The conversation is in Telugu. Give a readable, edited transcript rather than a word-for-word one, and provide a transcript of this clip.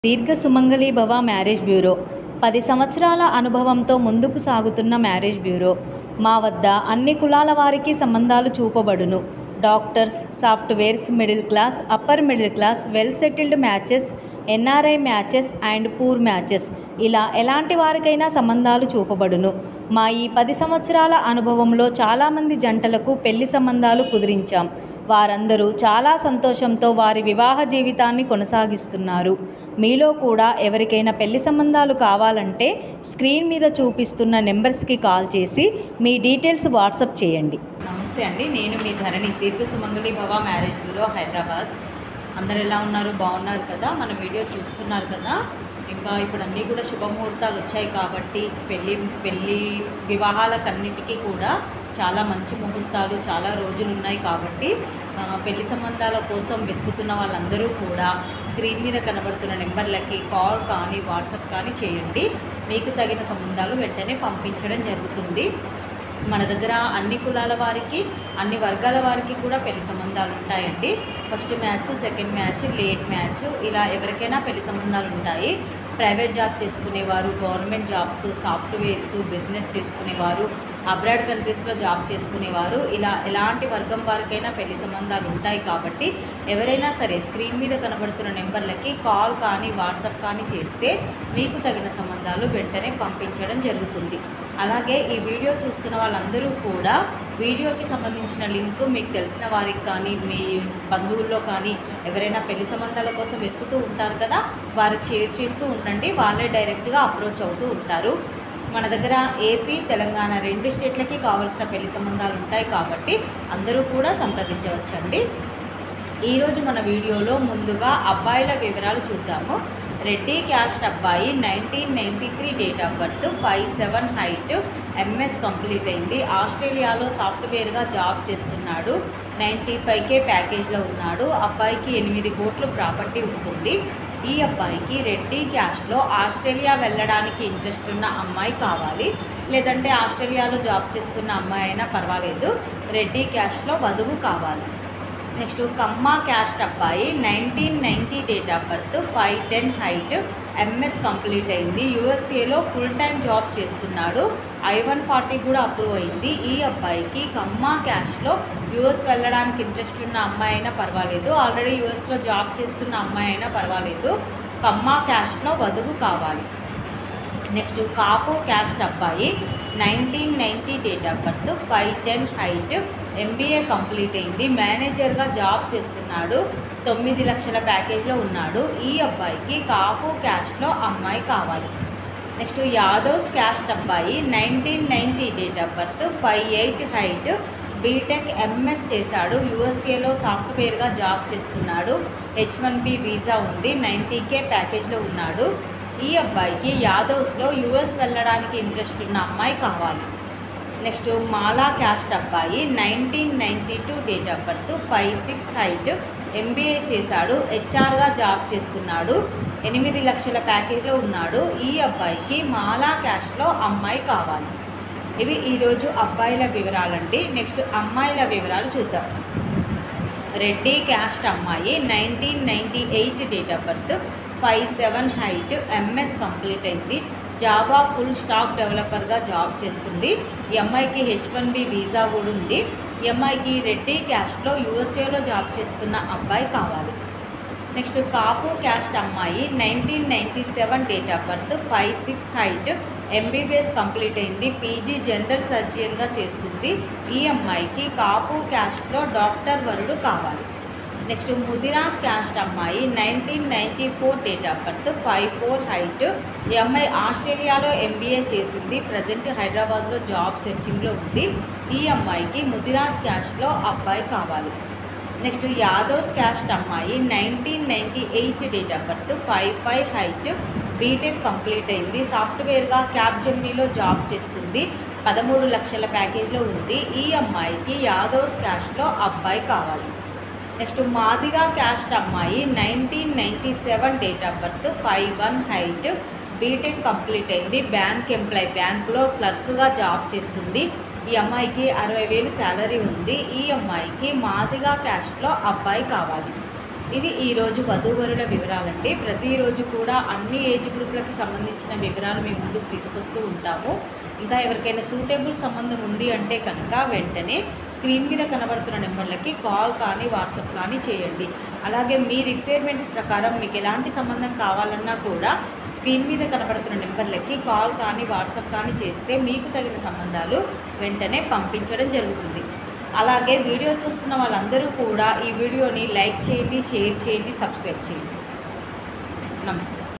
దీర్ఘ సుమంగళి భవ మ్యారేజ్ బ్యూరో 10 సంవత్సరాల అనుభవంతో ముందుకు సాగుతున్న మ్యారేజ్ బ్యూరో. మా వద్ద అన్ని కులాల వారికి సంబంధాలు చూపబడును. Doctors, softwares, middle class, upper middle class, well settled matches, NRI matches and poor matches, ఇలా ఎలాంటి వారికైనా సంబంధాలు చూపబడును. మా ఈ 10 సంవత్సరాల అనుభవంలో చాలామంది జంటలకు పెళ్లి సంబంధాలు కుదిరించాం. వారందరూ చాలా సంతోషంతో వారి వివాహ జీవితాన్ని కొనసాగిస్తున్నారు. మీలో కూడా ఎవరికైనా పెళ్లి సంబంధాలు కావాలంటే స్క్రీన్ మీద చూపిస్తున్న నెంబర్స్కి కాల్ చేసి మీ డీటెయిల్స్ వాట్సాప్ చేయండి. నమస్తే అండి, నేను మీ ధరణి, దీర్ఘ సుమంగళి భవ మ్యారేజ్ బ్యూరో, హైదరాబాద్. అందరు ఎలా ఉన్నారు? బాగున్నారు కదా? మన వీడియో చూస్తున్నారు కదా? ఇంకా ఇప్పుడు అన్నీ కూడా శుభముహూర్తాలు వచ్చాయి కాబట్టి పెళ్ళి వివాహాలకన్నిటికీ కూడా చాలా మంచి ముహూర్తాలు, చాలా రోజులు ఉన్నాయి కాబట్టి పెళ్లి సంబంధాల కోసం వెతుకుతున్న వాళ్ళందరూ కూడా స్క్రీన్ మీద కనబడుతున్న నెంబర్లకి కాల్ కానీ వాట్సాప్ కానీ చేయండి. మీకు తగిన సంబంధాలు వెంటనే పంపించడం జరుగుతుంది. మన దగ్గర అన్ని కులాల వారికి, అన్ని వర్గాల వారికి కూడా పెళ్లి సంబంధాలు ఉంటాయండి. First match, second match, late match, ఇలా ఎవరికైనా పెళ్లి సంబంధాలు ఉంటాయి. ప్రైవేట్ జాబ్ చేసుకునేవారు, గవర్నమెంట్ జాబ్స్, సాఫ్ట్వేర్స్, బిజినెస్ చేసుకునేవారు, అబ్రాడ్ కంట్రీస్లో జాబ్ చేసుకునేవారు, ఇలా ఎలాంటి వర్గం వారికైనా పెళ్లి సంబంధాలు ఉంటాయి కాబట్టి ఎవరైనా సరే స్క్రీన్ మీద కనబడుతున్న నెంబర్లకి కాల్ కానీ వాట్సాప్ కానీ చేస్తే మీకు తగిన సంబంధాలు వెంటనే పంపించడం జరుగుతుంది. అలాగే ఈ వీడియో చూస్తున్న వాళ్ళందరూ కూడా వీడియోకి సంబంధించిన లింక్ మీకు తెలిసిన వారికి కానీ, మీ బంధువుల్లో కానీ ఎవరైనా పెళ్లి సంబంధాల కోసం వెతుకుతూ ఉంటారు కదా, వారికి షేర్ చేస్తూ ఉండండి. వాళ్ళే డైరెక్ట్గా అప్రోచ్ అవుతూ ఉంటారు. మన దగ్గర ఏపీ, తెలంగాణ 2 స్టేట్లకి కావాల్సిన పెళ్లి సంబంధాలు ఉంటాయి కాబట్టి అందరూ కూడా సంప్రదించవచ్చండి. ఈరోజు మన వీడియోలో ముందుగా అబ్బాయిల వివరాలు చూద్దాము. రెడ్డి క్యాస్ట్ అబ్బాయి, 1993 date of birth, 5'7" height, MS complete అయింది. ఆస్ట్రేలియాలో సాఫ్ట్వేర్గా జాబ్ చేస్తున్నాడు. 95K ప్యాకేజ్లో ఉన్నాడు. అబ్బాయికి 8 కోట్లు ప్రాపర్టీ ఉంటుంది. ఈ అబ్బాయికి రెడ్డి క్యాస్ట్లో ఆస్ట్రేలియా వెళ్ళడానికి ఇంట్రెస్ట్ ఉన్న అమ్మాయి కావాలి, లేదంటే ఆస్ట్రేలియాలో జాబ్ చేస్తున్న అమ్మాయి అయినా పర్వాలేదు. రెడ్డి క్యాస్ట్లో వధువు కావాలి. నెక్స్ట్ కమ్మ క్యాస్ట్ అబ్బాయి, 1990 date of birth, 5'10" height, MS complete అయింది. యూఎస్ఏలో ఫుల్ టైం జాబ్ చేస్తున్నాడు. I-140 కూడా అప్రూవ్ అయింది. ఈ అబ్బాయికి కమ్మ క్యాస్ట్లో యూఎస్ వెళ్ళడానికి ఇంట్రెస్ట్ ఉన్న అమ్మాయి అయినా పర్వాలేదు, ఆల్రెడీ యూఎస్లో జాబ్ చేస్తున్న అమ్మాయి అయినా పర్వాలేదు. కమ్మ క్యాస్ట్లో వధువు కావాలి. నెక్స్ట్ కాపు క్యాస్ట్ అబ్బాయి, 1990 date of birth, 5'10" height, MBA complete అయింది. మేనేజర్గా జాబ్ చేస్తున్నాడు. 9 లక్షల ప్యాకేజ్లో ఉన్నాడు. ఈ అబ్బాయికి కాపు క్యాస్ట్లో అమ్మాయి కావాలి. నెక్స్ట్ యాదవ్స్ క్యాస్ట్ అబ్బాయి, 1990 date of birth, 5'8" height, B Tech MS చేశాడు. యూఎస్ఏలో సాఫ్ట్వేర్గా జాబ్ చేస్తున్నాడు. H1B వీసా ఉంది. 90K ప్యాకేజ్లో ఉన్నాడు. ఈ అబ్బాయికి యాదవ్స్లో యూఎస్ వెళ్ళడానికి ఇంట్రెస్ట్ ఉన్న అమ్మాయి కావాలి. నెక్స్ట్ మాలా క్యాస్ట్ అబ్బాయి, 1992 date of birth, 5'6" height, MBA చేశాడు. హెచ్ఆర్గా జాబ్ చేస్తున్నాడు. 8 లక్షల ప్యాకేజ్లో ఉన్నాడు. ఈ అబ్బాయికి మాలా క్యాస్ట్లో అమ్మాయి కావాలి. ఇవి ఈరోజు అబ్బాయిల వివరాలండి. నెక్స్ట్ అమ్మాయిల వివరాలు చూద్దాం. రెడ్డి క్యాస్ట్ అమ్మాయి, 1998 date of birth, 5'7" height, MS complete అయింది. జావా ఫుల్ స్టాక్ డెవలపర్గా జాబ్ చేస్తుంది. ఈ అమ్మాయికి H1B వీసా కూడా ఉంది. ఈ అమ్మాయికి రెడ్డి క్యాస్ట్లో యూఎస్ఏలో జాబ్ చేస్తున్న అబ్బాయి కావాలి. నెక్స్ట్ కాపు క్యాస్ట్ అమ్మాయి, 1997 date of birth, 5'6" height, MBBS complete అయింది. పీజీ జనరల్ సర్జన్గా చేస్తుంది. ఈ అమ్మాయికి కాపు క్యాస్ట్లో డాక్టర్ వరుడు కావాలి. నెక్స్ట్ ముదిరాజ్ క్యాస్ట్ అమ్మాయి, 1994 డేట్ ఆఫ్ బర్త్, 5'4" హైట్, ఈ అమ్మాయి ఆస్ట్రేలియాలో MBA చేసింది. ప్రజెంట్ హైదరాబాద్లో జాబ్ సెర్చింగ్లో ఉంది. ఈ అమ్మాయికి ముదిరాజ్ క్యాస్ట్లో అబ్బాయి కావాలి. నెక్స్ట్ యాదవ్స్ క్యాస్ట్ అమ్మాయి, 1998 date of birth, 5'5" height, B Tech complete అయింది. సాఫ్ట్వేర్గా క్యాప్జెమినీలో జాబ్ చేస్తుంది. 13 లక్షల ప్యాకేజ్లో ఉంది. ఈ అమ్మాయికి యాదవ్స్ క్యాస్ట్లో అబ్బాయి కావాలి. నెక్స్ట్ మాదిగా క్యాస్ట్ అమ్మాయి, 1997 date of birth, 5'1" height, B Tech complete అయింది. బ్యాంక్ ఎంప్లాయ్, బ్యాంకులో క్లర్క్గా జాబ్ చేస్తుంది. ఈ అమ్మాయికి 60,000 శాలరీ ఉంది. ఈ అమ్మాయికి మాదిగా క్యాస్ట్లో అబ్బాయి కావాలి. ఇవి ఈరోజు వధూవరుల వివరాలండి. ప్రతిరోజు కూడా అన్ని ఏజ్ గ్రూపులకి సంబంధించిన వివరాలు మీ ముందుకు తీసుకొస్తూ ఉంటాము. ఇంకా ఎవరికైనా సూటబుల్ సంబంధం ఉంది అంటే కనుక వెంటనే స్క్రీన్ మీద కనబడుతున్న నెంబర్లకి కాల్ కానీ వాట్సాప్ కానీ చేయండి. అలాగే మీ రిక్వైర్మెంట్స్ ప్రకారం మీకు ఎలాంటి సంబంధం కావాలన్నా కూడా స్క్రీన్ మీద కనబడుతున్న నెంబర్లకి కాల్ కానీ వాట్సాప్ కానీ చేస్తే మీకు తగిన సంబంధాలు వెంటనే పంపించడం జరుగుతుంది. అలాగే వీడియో చూస్తున్న వాళ్ళందరూ కూడా ఈ వీడియోని లైక్ చేయండి, షేర్ చేయండి, సబ్స్క్రైబ్ చేయండి. నమస్తే.